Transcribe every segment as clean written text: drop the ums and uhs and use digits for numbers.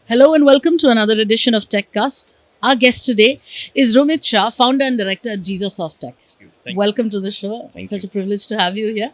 Hello and welcome to another edition of TechCast. Our guest today is Rumit Shah, founder and director at Jisa Softech. Welcome to the show. Thank Such you. a privilege to have you here.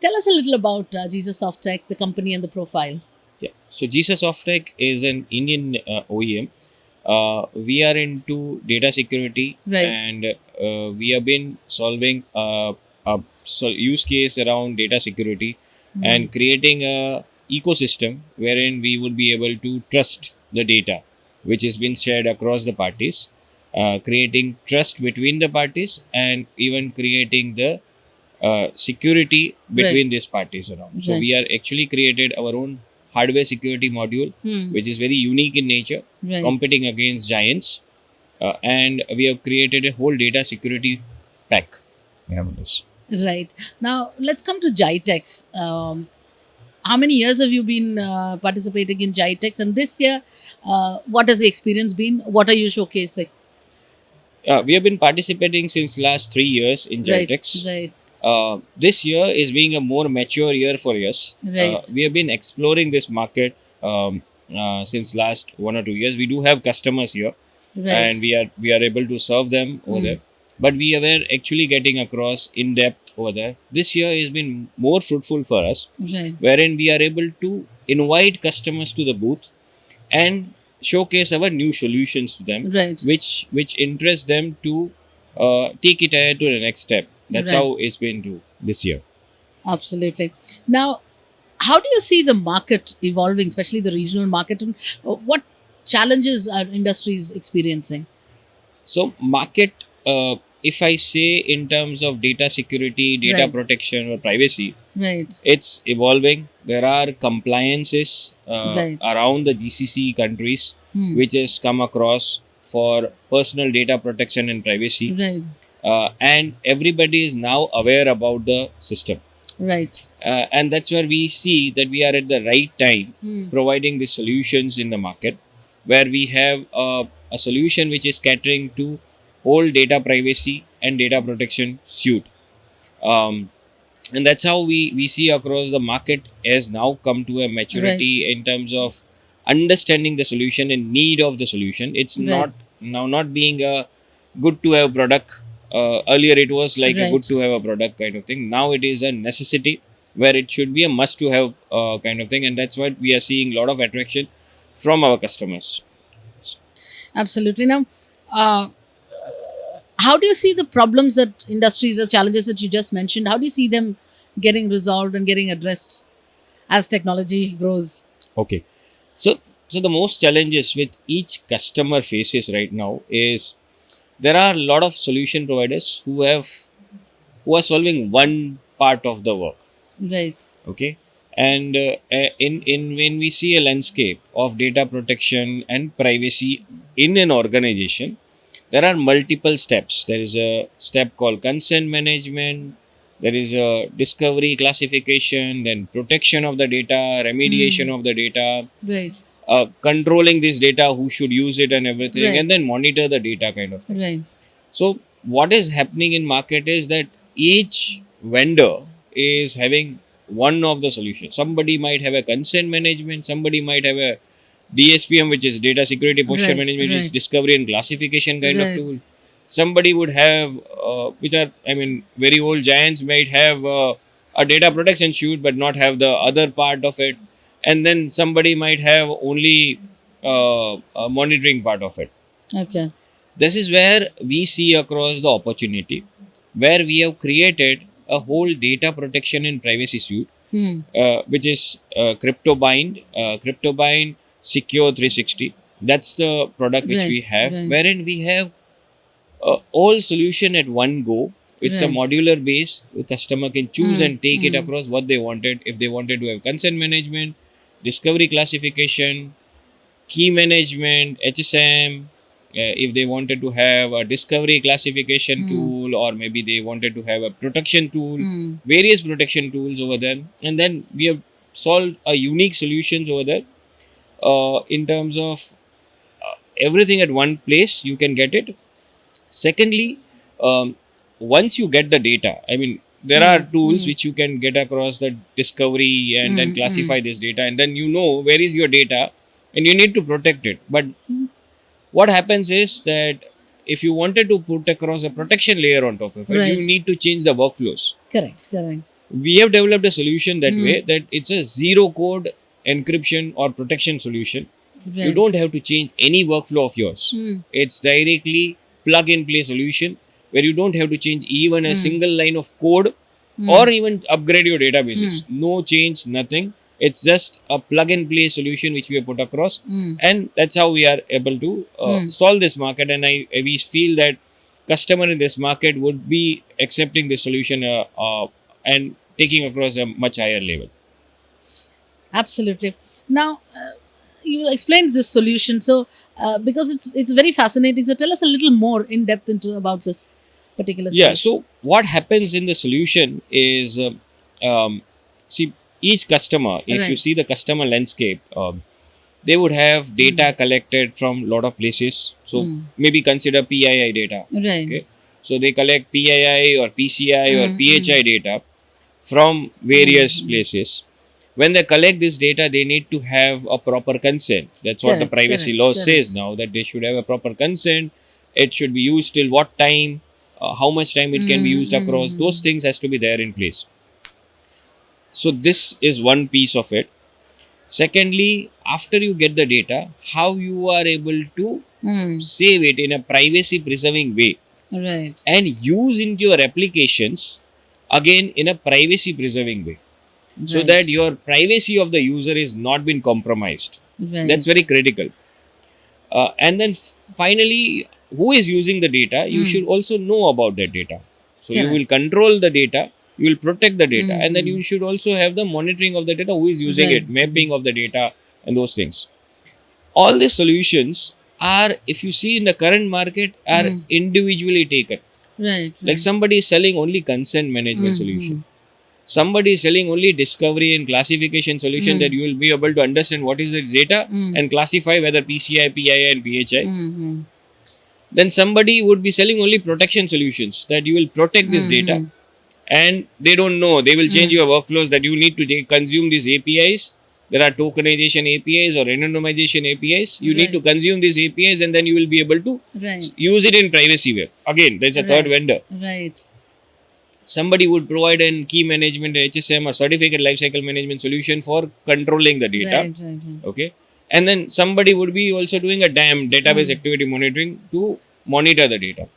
Tell us a little about Jisa Softech, the company and the profile. Yeah. So GISA Softech is an Indian OEM. We are into data security, Right. and we have been solving a use case around data security and creating a ecosystem wherein we would be able to trust the data which has been shared across the parties, creating trust between the parties, and even creating the security Right. between these parties around. So Right. we are actually created our own hardware security module, Hmm. which is very unique in nature, Right. competing against giants, and we have created a whole data security pack. We have this. Right. Now, let's come to GITEX. How many years have you been participating in GITEX? And this year, what has the experience been? What are you showcasing? We have been participating since last 3 years in Right. GITEX. Right. This year is being a more mature year for us. Right. We have been exploring this market since last 1 or 2 years. We do have customers here, Right. and we are able to serve them over Hmm. there. But we were actually getting across in depth over there. This year has been more fruitful for us, Right. wherein we are able to invite customers to the booth and showcase our new solutions to them, Right. which interest them to take it ahead to the next step. That's Right. how it's been to this year. Absolutely. Now, how do you see the market evolving, especially the regional market, and what challenges are industries experiencing? So market, if I say in terms of data security, data Right. protection, or privacy, Right. it's evolving. There are compliances Right. around the GCC countries Hmm. which has come across for personal data protection and privacy, Right. and everybody is now aware about the system. Right. And that's where we see that we are at the right time Hmm. providing the solutions in the market, where we have a solution which is catering to whole data privacy and data protection suite. Um, and that's how we see across the market has now come to a Right. maturity in terms of understanding the solution and need of the solution. It's Right. not now not being a good to have product. Earlier it was like a good Right. to have a product kind of thing. Now it is a necessity where it should be a must to have kind of thing, and that's what we are seeing a lot of attraction from our customers. Absolutely. Now, uh, how do you see the problems that industries or challenges that you just mentioned? How do you see them getting resolved and getting addressed as technology grows? Okay, so so the most challenges with each customer faces right now is there are a lot of solution providers who are solving one part of the work. Right. Okay, and in when we see a landscape of data protection and privacy in an organization, there are multiple steps. There is a step called consent management, there is a discovery classification, then protection of the data, remediation Hmm. of the data, Right. controlling this data, who should use it and everything, Right. and then monitor the data kind of thing. Right. So what is happening in market is that each vendor is having one of the solutions. Somebody might have a consent management, somebody might have a DSPM, which is data security posture Right. management, which is Right. discovery and classification kind of tool. Right. Somebody would have, which are, I mean, very old giants might have a data protection suite, but not have the other part of it. And then somebody might have only a monitoring part of it. Okay. This is where we see across the opportunity, where we have created a whole data protection and privacy suite, Hmm. which is CryptoBind Secure 360. That's the product which Right. we have, Right. wherein we have all solution at one go. It's a Right. modular base. The customer can choose Hmm. and take it Hmm. across what they wanted. If they wanted to have consent management, discovery classification, key management, HSM, if they wanted to have a discovery classification Hmm. tool, or maybe they wanted to have a protection tool, Hmm. various protection tools over there. And then we have solved a unique solutions over there in terms of everything at one place, you can get it. Secondly, once you get the data, I mean, there are Hmm. tools Hmm. which you can get across the discovery and then Hmm. Hmm. classify this data, and then you know where is your data and you need to protect it. But what happens is that if you wanted to put across a protection layer on top of it, you Right. need to change the workflows. Correct. Correct. We have developed a solution that way, that it's a zero code encryption or protection solution. You Right. don't have to change any workflow of yours. It's directly plug and play solution where you don't have to change even a single line of code or even upgrade your databases. No change, nothing. It's just a plug and play solution which we have put across, and that's how we are able to solve this market. And we feel that customer in this market would be accepting this solution and taking across a much higher level. Absolutely. Now, you explained this solution, so because it's very fascinating. So tell us a little more in depth into about this particular Yeah. solution. So what happens in the solution is, see, each customer, if you Right. see the customer landscape, they would have data collected from a lot of places. So maybe consider PII data. Right. Okay. So they collect PII or PCI or PHI data from various places. When they collect this data, they need to have a proper consent. That's what the Correct, privacy correct, law correct. says now, that they should have a proper consent. It should be used till what time, how much time it can be used across. Those things has to be there in place. So this is one piece of it. Secondly, after you get the data, how you are able to save it in a privacy preserving way Right. and use into your applications again in a privacy preserving way, so Right. that your privacy of the user is not been compromised. Right. That's very critical. And then finally, who is using the data, you should also know about that data. So you Correct. will control the data, you will protect the data, and then you should also have the monitoring of the data, who is using Right. it, mapping of the data, and those things. All these solutions are, if you see in the current market, are individually taken. Right. Like somebody is selling only consent management solution. Somebody is selling only discovery and classification solution, that you will be able to understand what is the data and classify whether PCI, PII, and PHI. Then somebody would be selling only protection solutions, that you will protect this data, and they don't know. They will change your workflows, that you need to consume these APIs. There are tokenization APIs or anonymization APIs. You need to consume these APIs, and then you will be able to Right. use it in privacy web. Again, there's a third Right. vendor. Right. Somebody would provide a key management, HSM, or certificate lifecycle management solution for controlling the data. Right. Right. Right. Okay. And then somebody would be also doing a DAM, database activity monitoring, to monitor the data.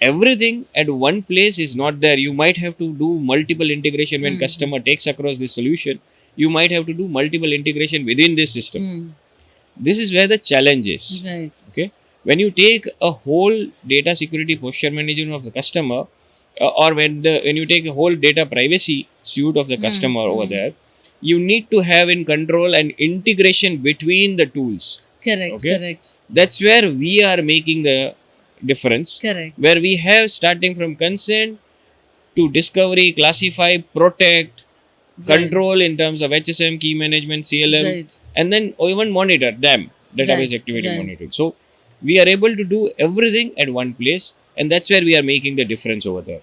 Everything at one place is not there. You might have to do multiple integration when customer takes across this solution. You might have to do multiple integration within this system. This is where the challenge is. Right. Okay. When you take a whole data security posture management of the customer, or when you take a whole data privacy suite of the customer over there, you need to have in control and integration between the tools. Correct. Okay. Correct. That's where we are making the difference. Correct. Where we have starting from consent to discovery, classify, protect, control in terms of HSM, key management, CLM, Right. and then even monitor DAM, database Right, activity right. monitoring. So we are able to do everything at one place, and that's where we are making the difference over there.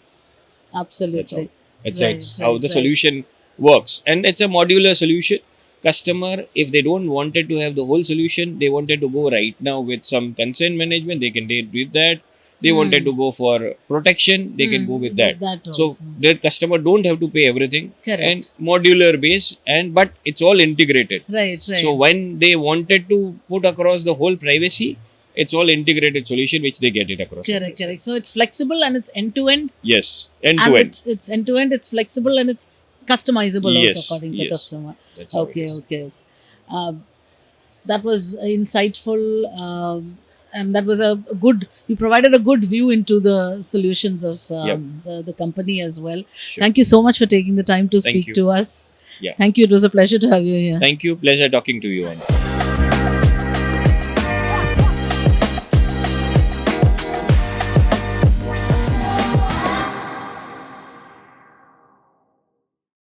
Absolutely. That's Right, how right, the right. solution works, and it's a modular solution. Customer, if they don't wanted to have the whole solution, they wanted to go right now with some consent management, they can do with that. They wanted to go for protection, they can go with that. So also. their customer don't have to pay everything, Correct. and modular base, and but it's all integrated. Right. Right. So when they wanted to put across the whole privacy, it's all integrated solution which they get it across. Correct. Correct. So it's flexible and it's end to end. Yes, end And to end. it's end to end. It's flexible and it's customizable Yes, also according to yes. customer. That's how it Okay. is. Okay. That was insightful. And that was a good. You provided a good view into the solutions of the company as well. Sure. Thank you so much for taking the time to Thank speak you. to us. Yeah. Thank you. It was a pleasure to have you here. Thank you. Pleasure talking to you on that.